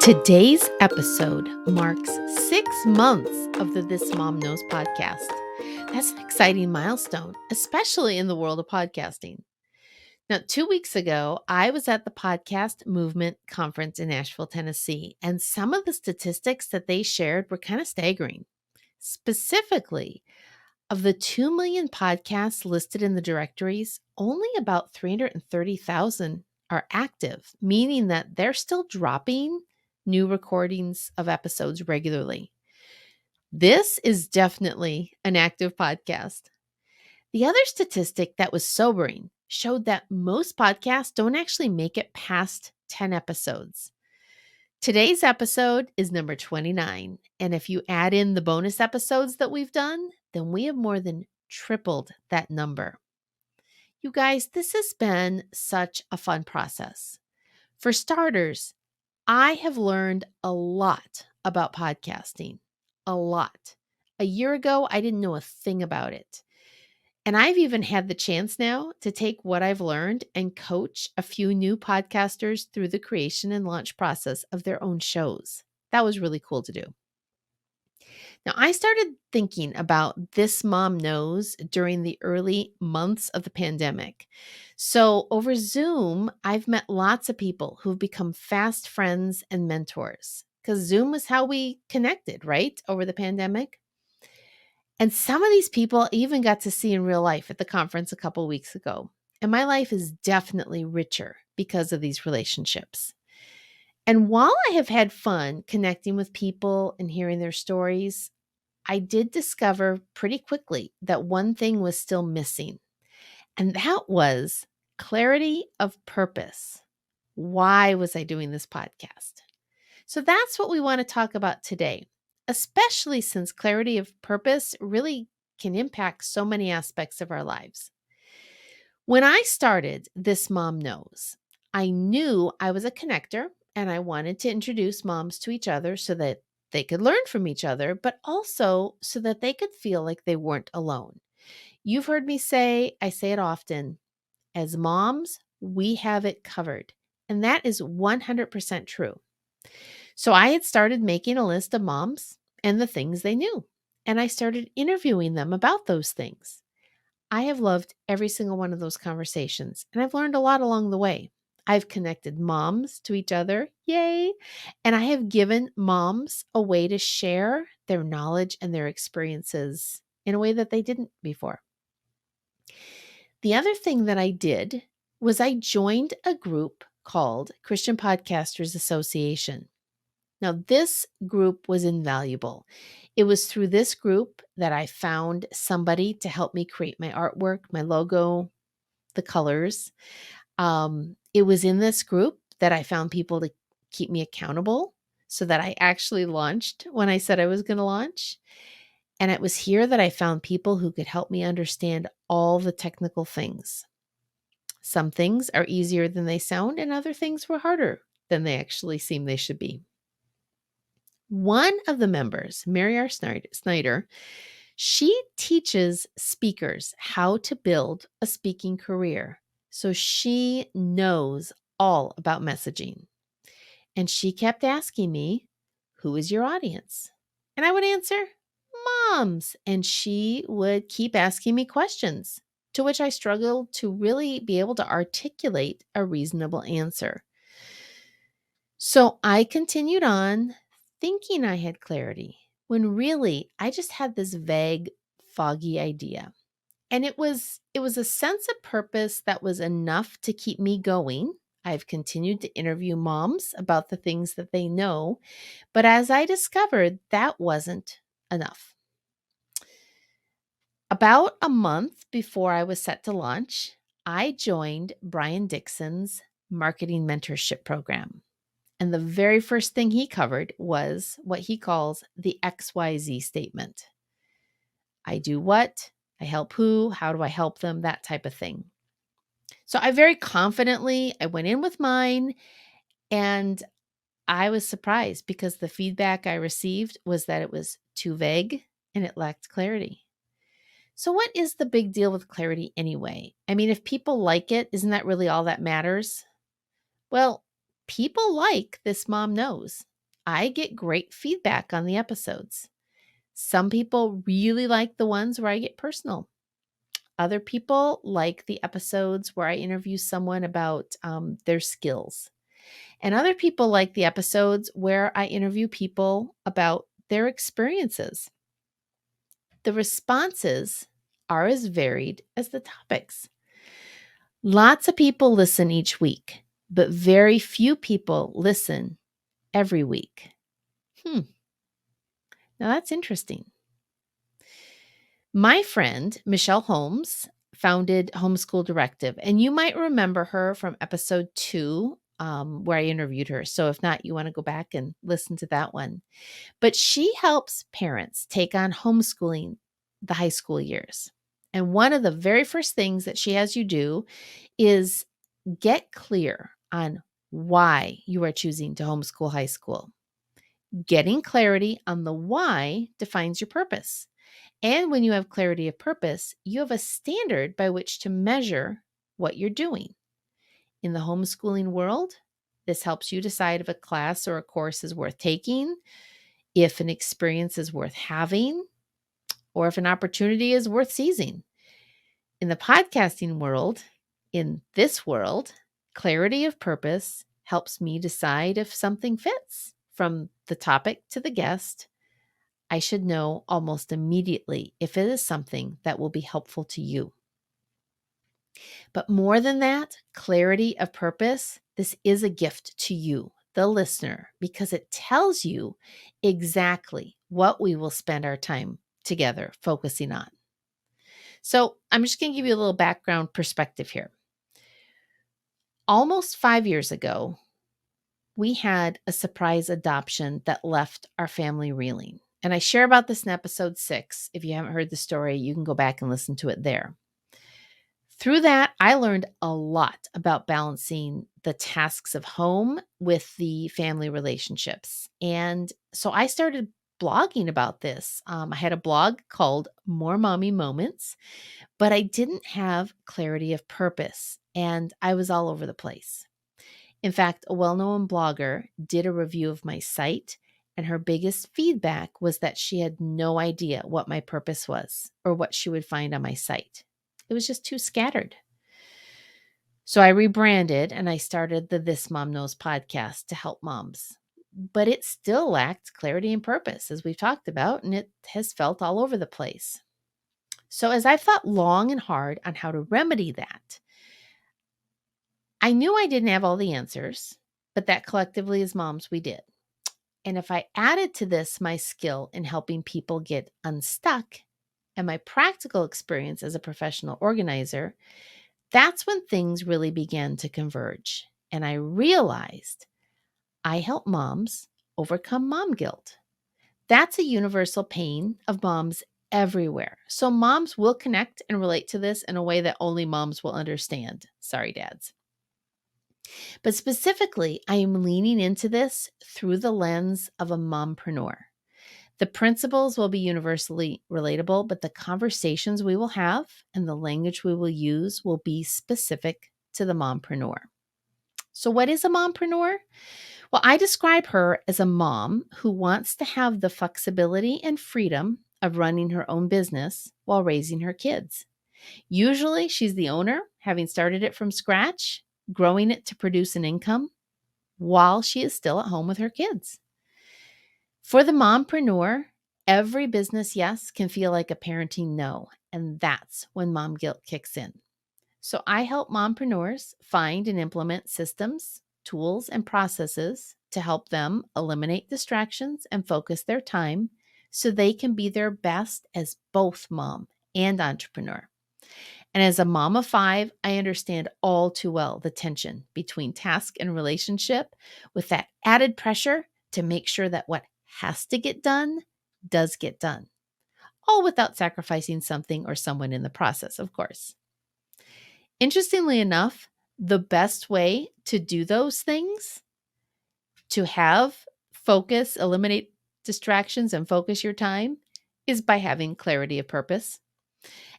Today's episode marks 6 months of the This Mom Knows podcast. That's an exciting milestone, especially in the world of podcasting. Now, 2 weeks ago, I was at the Podcast Movement Conference in Nashville, Tennessee, and some of the statistics that they shared were kind of staggering. Specifically, of the 2 million podcasts listed in the directories, only about 330,000 are active, meaning that they're still dropping new recordings of episodes regularly. This is definitely an active podcast. The other statistic that was sobering showed that most podcasts don't actually make it past 10 episodes. Today's episode is number 29, and if you add in the bonus episodes that we've done, then we have more than tripled that number. You guys, this has been such a fun process. For starters, I have learned a lot about podcasting. A lot. A year ago, I didn't know a thing about it. And I've even had the chance now to take what I've learned and coach a few new podcasters through the creation and launch process of their own shows. That was really cool to do. Now, I started thinking about This Mom Knows during the early months of the pandemic. So, over Zoom, I've met lots of people who've become fast friends and mentors because Zoom was how we connected, right? Over the pandemic. And some of these people I even got to see in real life at the conference a couple weeks ago. And my life is definitely richer because of these relationships. And while I have had fun connecting with people and hearing their stories, I did discover pretty quickly that one thing was still missing, and that was clarity of purpose. Why was I doing this podcast? So that's what we want to talk about today, especially since clarity of purpose really can impact so many aspects of our lives. When I started This Mom Knows, I knew I was a connector and I wanted to introduce moms to each other so that they could learn from each other, but also so that they could feel like they weren't alone. You've heard me say, I say it often, as moms, we have it covered. And that is 100% true. So I had started making a list of moms and the things they knew, and I started interviewing them about those things. I have loved every single one of those conversations, and I've learned a lot along the way. I've connected moms to each other, yay, and I have given moms a way to share their knowledge and their experiences in a way that they didn't before. The other thing that I did was I joined a group called Christian Podcasters Association. Now, this group was invaluable. It was through this group that I found somebody to help me create my artwork, my logo, the colors. It was in this group that I found people to keep me accountable so that I actually launched when I said I was going to launch. And it was here that I found people who could help me understand all the technical things. Some things are easier than they sound, and other things were harder than they actually seem they should be. One of the members, Mary R. Snyder, she teaches speakers how to build a speaking career. So she knows all about messaging. And she kept asking me, who is your audience? And I would answer, moms. And she would keep asking me questions, to which I struggled to really be able to articulate a reasonable answer. So I continued on thinking I had clarity when really I just had this vague, foggy idea. And it was a sense of purpose that was enough to keep me going. I've continued to interview moms about the things that they know, but as I discovered, that wasn't enough. About a month before I was set to launch, I joined Brian Dixon's marketing mentorship program. And the very first thing he covered was what he calls the XYZ statement. I do what, I help who, how do I help them, that type of thing. So I very confidently, I went in with mine, and I was surprised because the feedback I received was that it was too vague and it lacked clarity. So what is the big deal with clarity anyway? I mean, if people like it, isn't that really all that matters? Well, people like This Mom Knows. I get great feedback on the episodes. Some people really like the ones where I get personal. Other people like the episodes where I interview someone about their skills. And other people like the episodes where I interview people about their experiences. The responses are as varied as the topics. Lots of people listen each week, but very few people listen every week. Now that's interesting. My friend, Michelle Holmes, founded Homeschool Directive, and you might remember her from episode 2, where I interviewed her. So if not, you want to go back and listen to that one. But she helps parents take on homeschooling the high school years. And one of the very first things that she has you do is get clear on why you are choosing to homeschool high school. Getting clarity on the why defines your purpose. And when you have clarity of purpose, you have a standard by which to measure what you're doing. In the homeschooling world, this helps you decide if a class or a course is worth taking, if an experience is worth having, or if an opportunity is worth seizing. In the podcasting world, in this world, clarity of purpose helps me decide if something fits. From the topic to the guest, I should know almost immediately if it is something that will be helpful to you. But more than that, clarity of purpose, this is a gift to you, the listener, because it tells you exactly what we will spend our time together focusing on. So I'm just going to give you a little background perspective here. Almost 5 years ago, we had a surprise adoption that left our family reeling. And I share about this in episode 6. If you haven't heard the story, you can go back and listen to it there. Through that, I learned a lot about balancing the tasks of home with the family relationships. And so I started blogging about this. I had a blog called More Mommy Moments, but I didn't have clarity of purpose and I was all over the place. In fact, a well-known blogger did a review of my site, and her biggest feedback was that she had no idea what my purpose was or what she would find on my site. It was just too scattered. So I rebranded and I started the This Mom Knows podcast to help moms. But it still lacked clarity and purpose, as we've talked about, and it has felt all over the place. So as I've thought long and hard on how to remedy that, I knew I didn't have all the answers, but that collectively as moms, we did. And if I added to this my skill in helping people get unstuck and my practical experience as a professional organizer, that's when things really began to converge. And I realized I help moms overcome mom guilt. That's a universal pain of moms everywhere. So moms will connect and relate to this in a way that only moms will understand. Sorry, dads. But specifically, I am leaning into this through the lens of a mompreneur. The principles will be universally relatable, but the conversations we will have and the language we will use will be specific to the mompreneur. So, what is a mompreneur? Well, I describe her as a mom who wants to have the flexibility and freedom of running her own business while raising her kids. Usually, she's the owner, having started it from scratch, growing it to produce an income while she is still at home with her kids. For the mompreneur, every business yes can feel like a parenting no, and that's when mom guilt kicks in. So I help mompreneurs find and implement systems, tools, and processes to help them eliminate distractions and focus their time so they can be their best as both mom and entrepreneur. And as a mom of 5, I understand all too well the tension between task and relationship, with that added pressure to make sure that what has to get done does get done, all without sacrificing something or someone in the process, of course. Interestingly enough, the best way to do those things, to have focus, eliminate distractions, and focus your time, is by having clarity of purpose.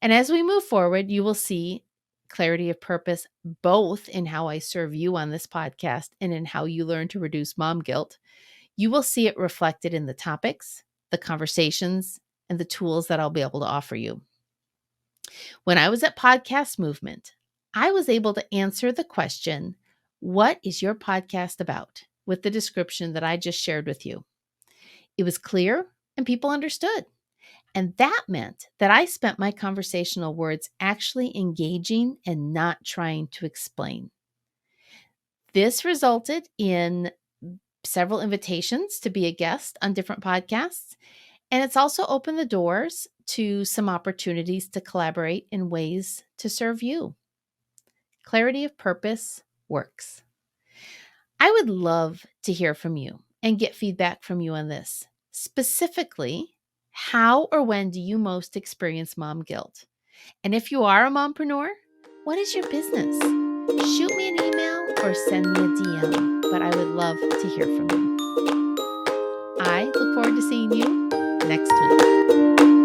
And as we move forward, you will see clarity of purpose both in how I serve you on this podcast and in how you learn to reduce mom guilt. You will see it reflected in the topics, the conversations, and the tools that I'll be able to offer you. When I was at Podcast Movement, I was able to answer the question, "What is your podcast about?" with the description that I just shared with you. It was clear and people understood. And that meant that I spent my conversational words actually engaging and not trying to explain. This resulted in several invitations to be a guest on different podcasts. And it's also opened the doors to some opportunities to collaborate in ways to serve you. Clarity of purpose works. I would love to hear from you and get feedback from you on this. Specifically, how or when do you most experience mom guilt? And if you are a mompreneur, what is your business? Shoot me an email or send me a DM, but I would love to hear from you. I look forward to seeing you next week.